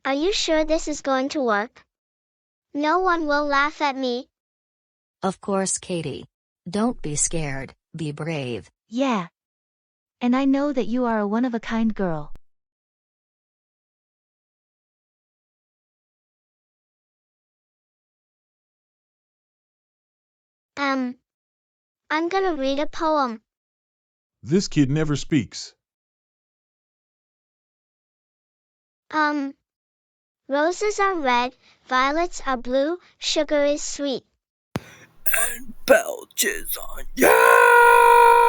Are you sure this is going to work? No one will laugh at me. Of course, Katie. Don't be scared, be brave. Yeah. And I know that you are a one-of-a-kind girl. I'm gonna read a poem. This kid never speaks. Roses are red, violets are blue, sugar is sweet. And belches on. Yeah!